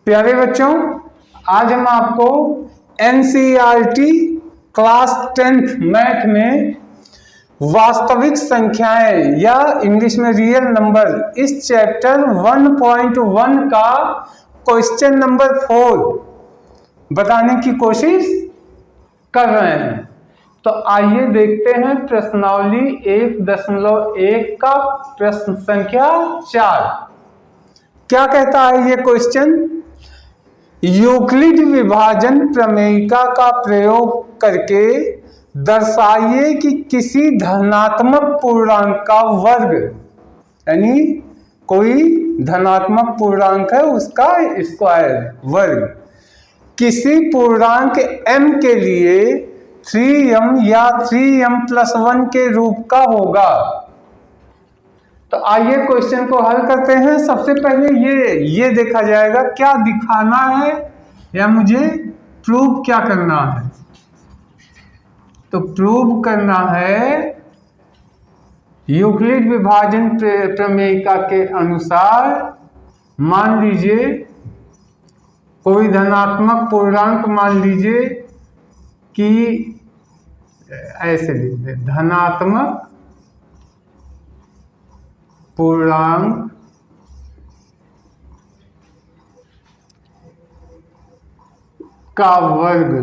प्यारे बच्चों, आज हम आपको एनसीईआरटी क्लास 10th मैथ में वास्तविक संख्याएं या इंग्लिश में रियल नंबर इस चैप्टर 1.1 का क्वेश्चन नंबर 4 बताने की कोशिश कर रहे हैं। तो आइए देखते हैं प्रश्नावली 1.1 का प्रश्न संख्या 4। क्या कहता है ये क्वेश्चन? यूक्लिड विभाजन प्रमेयिका का प्रयोग करके दर्शाइए कि किसी धनात्मक पूर्णांक का वर्ग, यानी कोई धनात्मक पूर्णांक है उसका स्क्वायर वर्ग किसी पूर्णांक m के लिए 3m या 3m+1 के रूप का होगा। तो आइए क्वेश्चन को हल करते हैं। सबसे पहले ये देखा जाएगा क्या दिखाना है या मुझे प्रूव क्या करना है। तो प्रूव करना है यूक्लिड विभाजन प्रमेयिका के अनुसार, मान लीजिए कोई धनात्मक पूर्णांक, मान लीजिए कि ऐसे लिख दे, धनात्मक पूर्णांक का वर्ग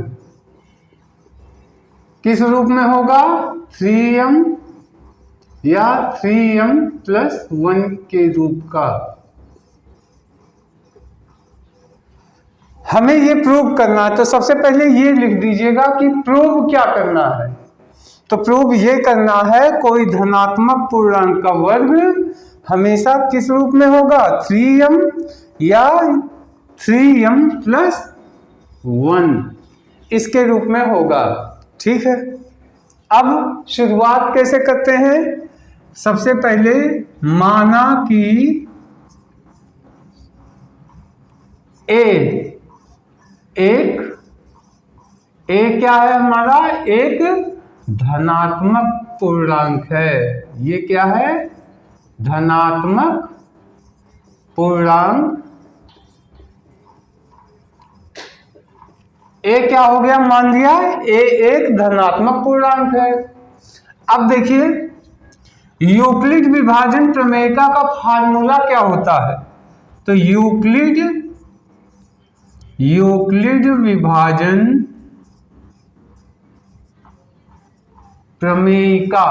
किस रूप में होगा? 3m या 3m+1 के रूप का। हमें ये प्रूव करना है। तो सबसे पहले ये लिख दीजिएगा कि प्रूव क्या करना है। तो प्रूव ये करना है कोई धनात्मक पूर्णांक का वर्ग हमेशा किस रूप में होगा? 3m या 3m+1 इसके रूप में होगा। ठीक है, अब शुरुआत कैसे करते हैं? सबसे पहले माना कि ए क्या है हमारा? एक धनात्मक पूर्णांक है। ये क्या है? धनात्मक पूर्णांक। ए क्या हो गया? मान लिया ए एक धनात्मक पूर्णांक है। अब देखिए यूक्लिड विभाजन प्रमेयिका का फार्मूला क्या होता है? तो यूक्लिड विभाजन प्रमेयिका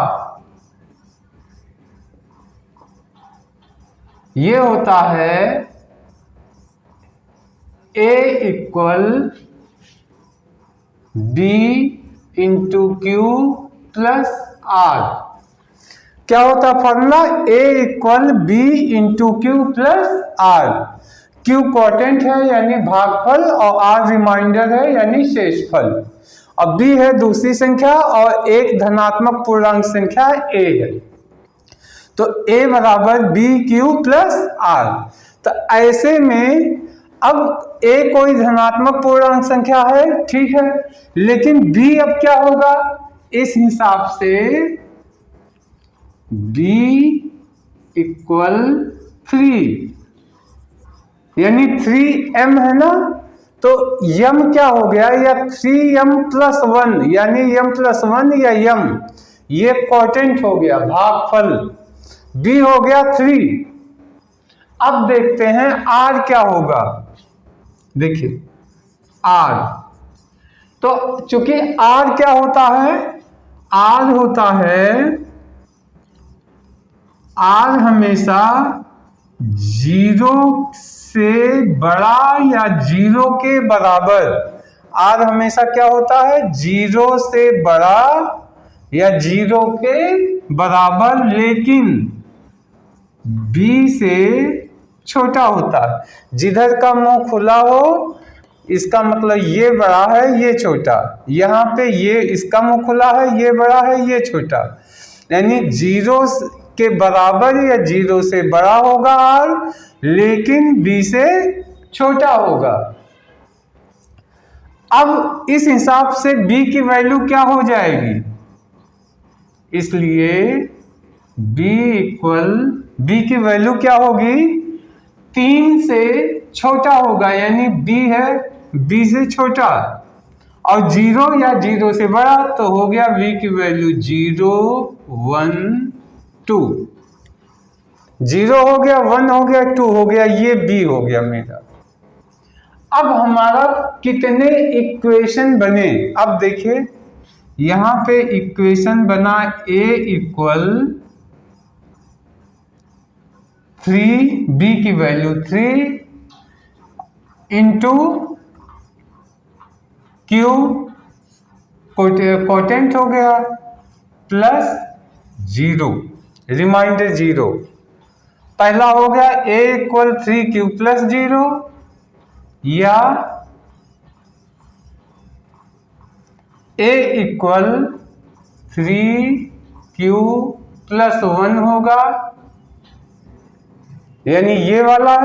ये होता है a = b × q + r। क्या होता है formula? a = b × q + r। q क्वोटेंट है यानी भागफल और r रिमाइंडर है यानी शेषफल, और b है दूसरी संख्या और एक धनात्मक पूर्णांक संख्या a है। तो a = bq + r। तो ऐसे में अब a कोई धनात्मक पूर्णांक संख्या है, ठीक है, लेकिन b अब क्या होगा? इस हिसाब से b = 3 यानी 3m है ना, तो m क्या हो गया? या 3m+1 यानी m+1 या m, ये क्वोटेंट हो गया भागफल, b हो गया 3। अब देखते हैं r क्या होगा। देखिए r, तो चूंकि r क्या होता है? r होता है, r हमेशा 0 से बड़ा या 0 के बराबर। r हमेशा क्या होता है? 0 से बड़ा या 0 के बराबर, लेकिन b से छोटा होता है। जिधर का मुंह खुला हो इसका मतलब ये बड़ा है ये छोटा, यहाँ पे ये इसका मुंह खुला है ये बड़ा है ये छोटा, यानी 0 के बराबर या 0 से बड़ा होगा r, लेकिन b से छोटा होगा। अब इस हिसाब से b की वैल्यू क्या हो जाएगी? इसलिए b की वैल्यू क्या होगी? 3 से छोटा होगा, यानी b है b से छोटा, और 0 या 0 से बड़ा, तो हो गया v की वैल्यू 0 1 2, 0 हो गया, 1 हो गया, 2 हो गया, ये b हो गया मेरा। अब हमारा कितने इक्वेशन बने, अब देखिए यहां पे इक्वेशन बना a इक्वल 3, b की वैल्यू 3 इंटू क्यू कोटेंट हो गया प्लस 0, रिमाइंडर 0। पहला हो गया a इक्वल 3q प्लस 0, या a इक्वल 3q प्लस 1 होगा, यानी ये वाला,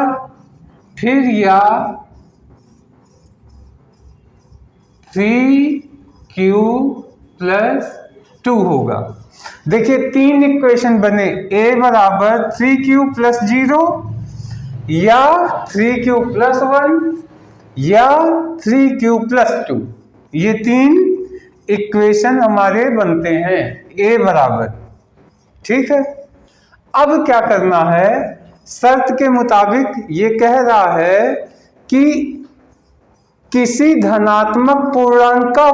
फिर या 3q प्लस 2 होगा। देखिए 3 इक्वेशन बने, a बराबर 3q प्लस 0, या 3q प्लस 1, या 3q प्लस 2, ये 3 इक्वेशन हमारे बनते हैं a बराबर। ठीक है, अब क्या करना है, शर्त के मुताबिक ये कह रहा है कि किसी धनात्मक पूर्णांक का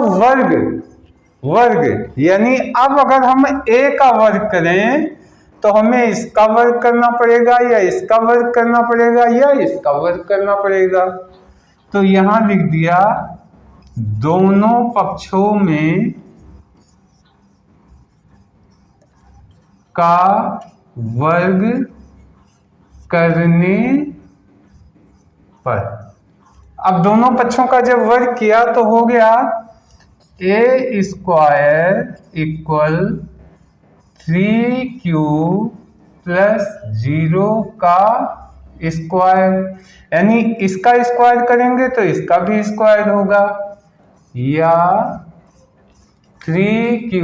वर्ग, यानी अब अगर हम a का वर्ग करें तो हमें इसका वर्ग करना पड़ेगा, या इसका वर्ग करना पड़ेगा, या इसका वर्ग करना पड़ेगा। तो यहां लिख दिया दोनों पक्षों में का वर्ग करने पर। अब दोनों पक्षों का जब वर्ग किया तो हो गया a square equal 3q plus 0 का स्क्वायर, यानी इसका स्क्वायर करेंगे तो इसका भी स्क्वायर होगा, या 3q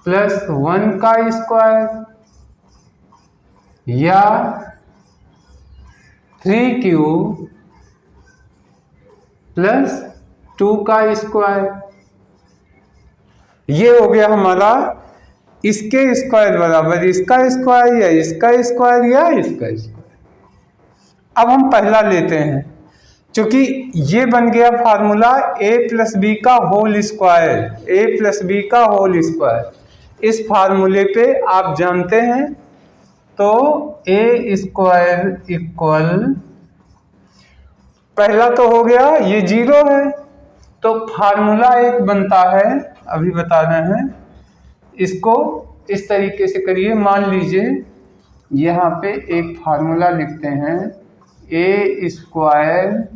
प्लस 1 का स्क्वायर, या 3q प्लस 2 का स्क्वायर। ये हो गया हमारा इसके स्क्वायर बराबर इसका स्क्वायर, या इसका स्क्वायर, या इसका स्क्वायर। अब हम पहला लेते हैं, क्योंकि ये बन गया फार्मूला a प्लस बी का whole square, a plus b का होल स्क्वायर। इस फार्मूले पे आप जानते हैं, तो a स्क्वायर इक्वल, पहला तो हो गया ये 0 है, तो फार्मूला एक बनता है, अभी बता रहे हैं। इसको इस तरीके से करिए, मान लीजिए यहाँ पे एक फार्मूला लिखते हैं, a स्क्वायर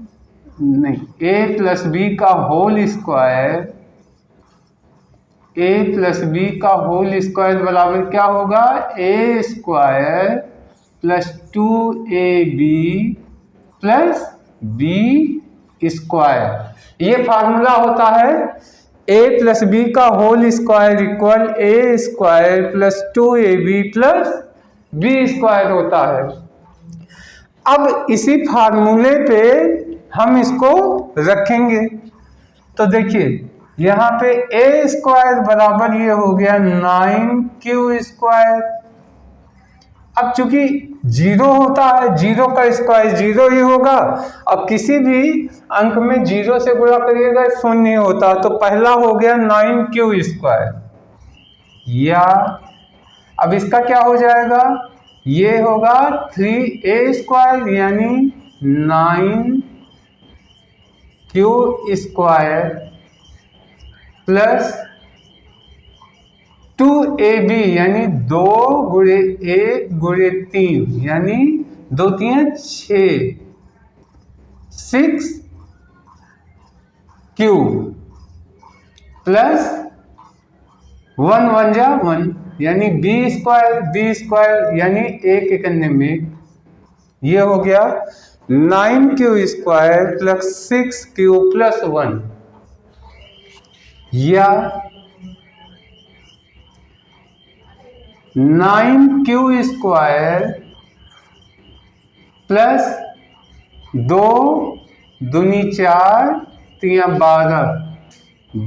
नहीं, a प्लस बी का whole square, a plus b का होल स्क्वायर बराबर क्या होगा, a square plus 2ab plus b square. ये फार्मूला होता है a प्लस बी का whole square equal a square plus 2ab plus b square होता है। अब इसी फार्मूले पे हम इसको रखेंगे, तो देखिए यहाँ पे a स्क्वायर बराबर ये हो गया 9q स्क्वायर। अब चूंकि 0 होता है, 0 का स्क्वायर 0 ही होगा, अब किसी भी अंक में 0 से गुणा करिएगा 0 नहीं होता, तो पहला हो गया 9q स्क्वायर, या अब इसका क्या हो जाएगा, ये होगा 3a स्क्वायर, यानी 9q स्क्वायर प्लस 2ab, यानी 2 गुणे 1 गुणे 3, यानी 2 3 6, 6q प्लस 1 1 जा 1, यानी b स्क्वायर, यानी 1 एक अन्य में, ये हो गया 9q square plus 6q plus 1, या 9q स्क्वायर प्लस 2 दूनी 4 3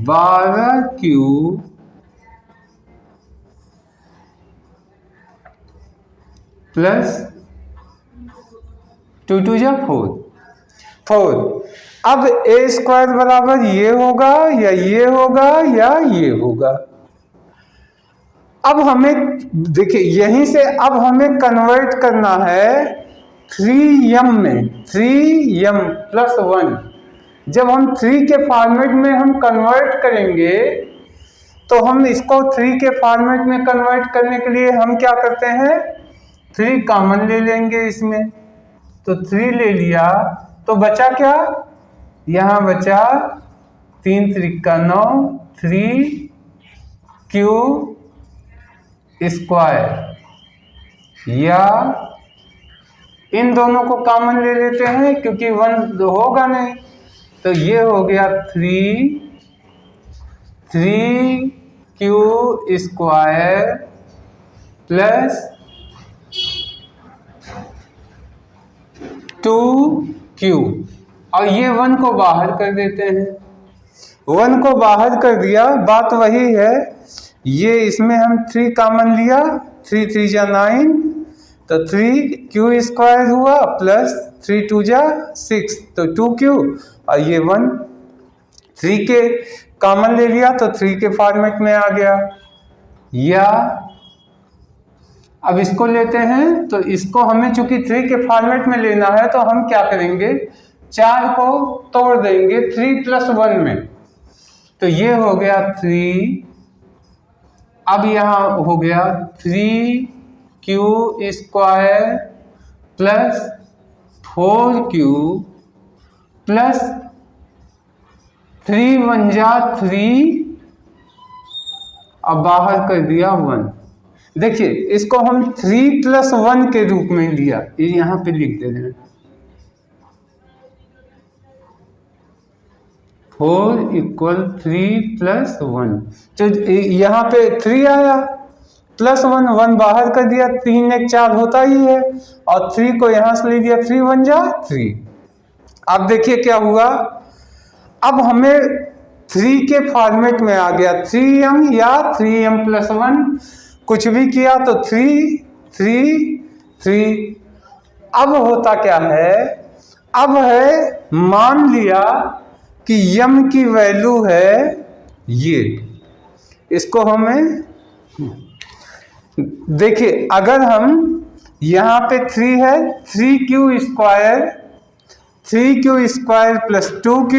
12 क्यूब प्लस 2 2 जा 4। अब ए स्क्वायर बराबर ये होगा या ये होगा या ये होगा। अब हमें देखिए यहीं से अब हमें कन्वर्ट करना है 3m में, 3m + 1। जब हम 3 के फॉर्मेट में हम कन्वर्ट करेंगे तो हम इसको 3 के फॉर्मेट में कन्वर्ट करने के लिए हम क्या करते हैं, 3 कॉमन ले लेंगे इसमें। तो 3 ले लिया तो बचा क्या, यहाँ बचा 3 त्रिका 9 3q² या इन दोनों को कॉमन ले लेते हैं क्योंकि 1 होगा नहीं। तो ये हो गया 3q² प्लस 2q और ये 1 को बाहर कर देते हैं। 1 को बाहर कर दिया, बात वही है। ये इसमें हम 3 कॉमन लिया, 3 3 जा 9 तो 3q² हुआ प्लस 3 2 जा 6 तो 2q और ये 1 3 के कॉमन ले लिया तो 3 के फॉर्मेट में आ गया। या अब इसको लेते हैं तो इसको हमें चूंकि 3 के फॉर्मेट में लेना है तो हम क्या करेंगे, 4 को तोड़ देंगे 3 + 1 में। तो ये हो गया 3, अब यहाँ हो गया 3q² प्लस 4q प्लस 3 1 जा 3 अब बाहर कर दिया 1। देखिए इसको हम 3 + 1 के रूप में लिया, ये यहाँ पे लिख दे रहे हैं 4 = 3 + 1। तो यहाँ पे 3 आया प्लस 1 1 बाहर कर दिया, 3 1 4 होता ही है और 3 को यहाँ से ले दिया 3 1 जा 3। अब देखिए क्या हुआ, अब हमें 3 के फॉर्मेट में आ गया 3m या 3m + 1 कुछ भी किया तो 3 3 3। अब होता क्या है, अब है मान लिया कि m की वैल्यू है ये, इसको हमें देखिए अगर हम यहाँ पे 3 है 3q² प्लस 2q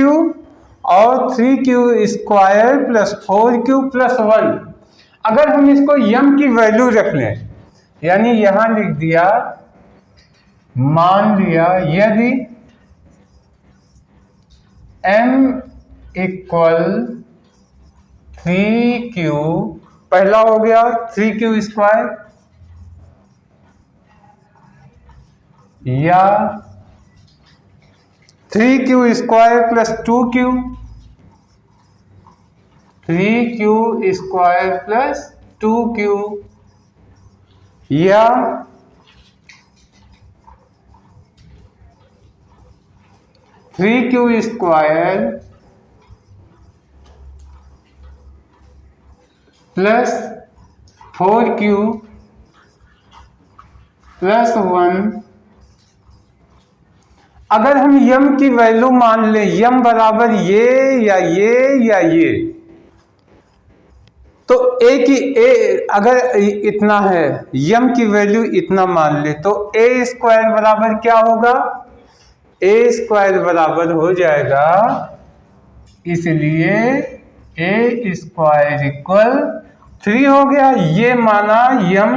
और 3q² प्लस 4q प्लस 1। अगर हम इसको m की वैल्यू रख लें, यानी यहां लिख दिया, मान लिया यदि m = 3q, पहला हो गया 3q² या 3q² plus 2q, 3q² plus 2q या 3q² प्लस 4q प्लस 1। अगर हम m की वैल्यू मान लें, m बराबर ये या ये या ये, तो अगर इतना है, m की वैल्यू इतना मान ले तो a² बराबर क्या होगा, a² बराबर हो जाएगा, इसलिए a² = 3 हो गया। ये माना m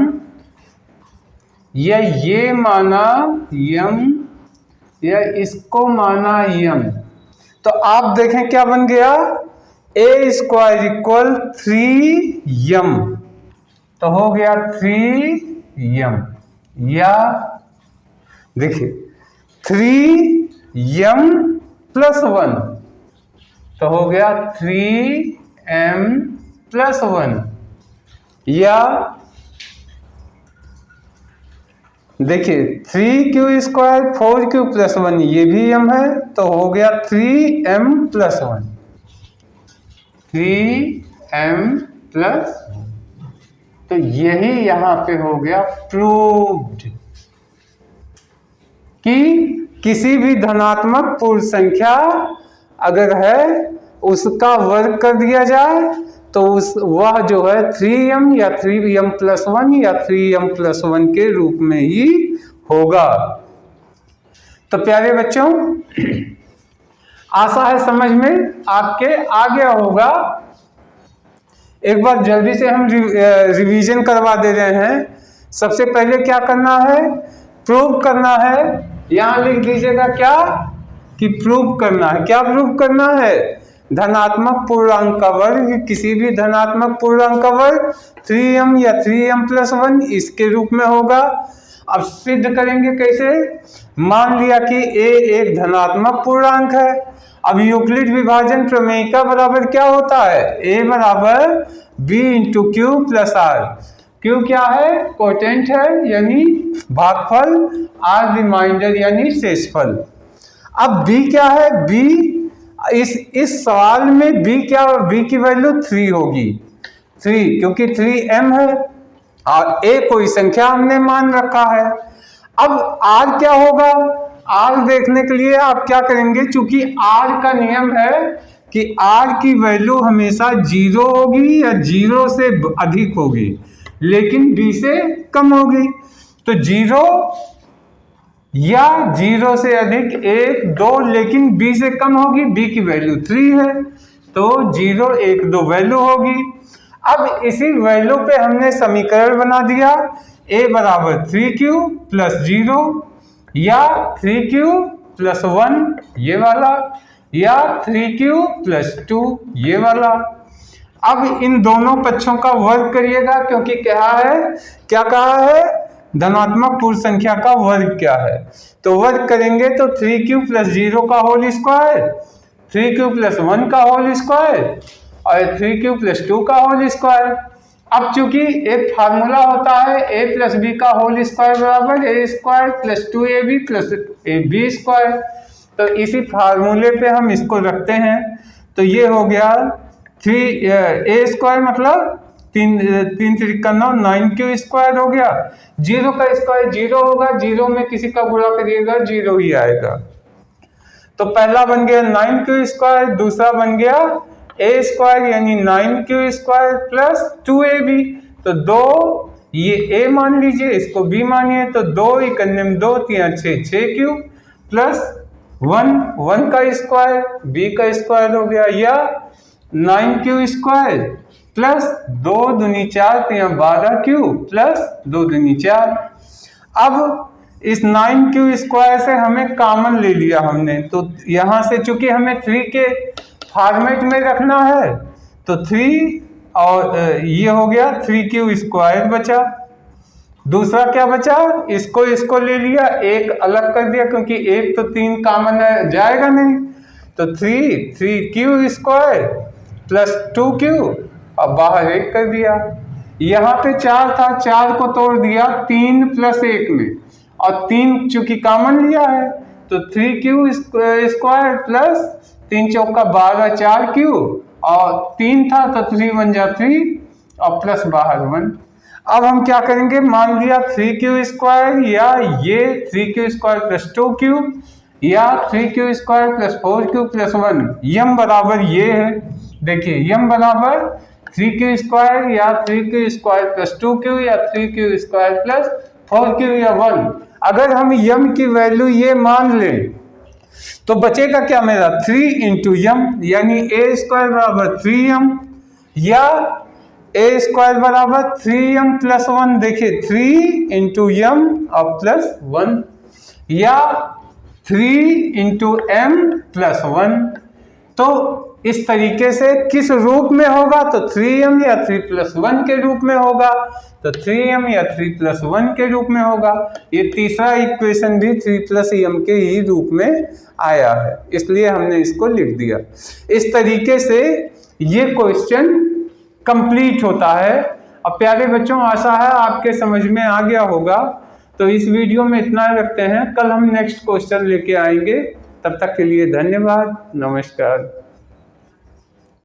या ये माना m या इसको माना m, तो आप देखें क्या बन गया, a² = 3m, तो हो गया 3m। या देखिए 3m + 1 तो हो गया 3m + 1 या देखिए 3q² 4q+1 ये भी m है, तो हो गया 3m+1, 3m+, तो यही यहां पे हो गया प्रूव्ड कि किसी भी धनात्मक पूर्ण संख्या अगर है उसका वर्ग कर दिया जाए तो वह जो है 3m या 3m+1 या 3m+1 के रूप में ही होगा। तो प्यारे बच्चों, आशा है समझ में आपके आ गया होगा। एक बार जल्दी से हम रिवीजन करवा दे रहे हैं। सबसे पहले क्या करना है, प्रूव करना है। यहां लिख दीजिएगा क्या कि प्रूव करना है। क्या प्रूव करना है, धनात्मक पूर्णांक का वर्ग, किसी भी धनात्मक पूर्णांक का वर्ग 3m या 3m+1 इसके रूप में होगा। अब सिद्ध करेंगे कैसे, मान लिया कि a एक धनात्मक पूर्णांक है। अब यूक्लिड विभाजन प्रमेय का बराबर क्या होता है, a बराबर b × q + r। q क्या है, कोटेंट है यानी भागफल, r रिमाइंडर यानी शेषफल। अब b क्या है, b इस सवाल में b क्या, b की वैल्यू 3 होगी, 3 क्योंकि 3m है और a कोई संख्या हमने मान रखा है। अब r क्या होगा, r देखने के लिए आप क्या करेंगे, चूंकि r का नियम है कि r की वैल्यू हमेशा 0 होगी या 0 से अधिक होगी, लेकिन b से कम होगी। तो 0 या 0 से अधिक 1, 2, लेकिन b से कम होगी, b की वैल्यू 3 है, तो 0, 1, 2 वैल्यू होगी। अब इसी वैल्यू पे हमने समीकरण बना दिया, a बराबर 3q + 0 या 3q + 1 ये वाला या 3q + 2 ये वाला। अब इन दोनों पक्षों का वर्ग करिएगा, क्योंकि क्या कहा है, धनात्मक पूर्ण संख्या का वर्ग क्या है। तो वर्ग करेंगे तो 3q + 0 का होल स्क्वायर, 3q + 1 का होल स्क्वायर और 3q + 2 का होल स्क्वायर। अब चूंकि एक फार्मूला होता है a + b का होल स्क्वायर बराबर a² + 2ab + ab², तो इसी फार्मूले पे हम इसको रखते हैं। तो ये हो गया 3a² मतलब 3 3 9 9q² हो गया। 0 का स्क्वायर 0 होगा, 0 में किसी का गुणा करिएगा 0 ही आएगा। तो पहला बन गया 9q², दूसरा बन गया a² यानी 9q² + 2ab। तो 2 ये a मान लीजिए, इसको b मानिए, तो 2 × 2 = 6, 6q + 1 का स्क्वायर, b का स्क्वायर हो गया, या 9q² + 2 दूनी 4 12q + 2 दूनी 4। अब इस 9q² से हमें कॉमन ले लिया हमने, तो यहां से चूंकि हमें 3 के फॉर्मेट में रखना है, तो 3 और ये हो गया 3q² बचा। दूसरा क्या बचा, इसको ले लिया, एक अलग कर दिया क्योंकि एक तो 3 कॉमन जाएगा नहीं, तो 3q² + 2q और बाहर 1 कर दिया। यहाँ पे 4 था, 4 को तोड़ दिया 3 + 1 में, और 3 चूंकि कॉमन लिया है तो 3q² + 3 चौका 12, 4q और 3 था तो 3 बन जा 3 और प्लस बाहर 1। अब हम क्या करेंगे, मान लिया 3q² या ये 3q² + 2q या 3q² + 4q + 1, यम बराबर ये है। देखिए यम बराबर 3q² या 3q² + 2q या 3q² + 4q या 1। अगर हम यम की वैल्यू ये मान लें तो बचेगा क्या मेरा, 3 × यम, यानी a² बराबर 3m या a² बराबर 3m + 1। देखिए 3 × यम और +1 या 3 × m + 1। तो इस तरीके से किस रूप में होगा, तो 3m या 3 + 1 के रूप में होगा, तो 3m या 3 + 1 के रूप में होगा। ये तीसरा इक्वेशन भी 3 + m के ही रूप में आया है, इसलिए हमने इसको लिख दिया। इस तरीके से ये क्वेश्चन कंप्लीट होता है। अब प्यारे बच्चों, आशा है आपके समझ में आ गया होगा। तो इस वीडियो में इतना रखते हैं, कल हम नेक्स्ट क्वेश्चन लेके आएंगे। तब तक के लिए धन्यवाद, नमस्कार।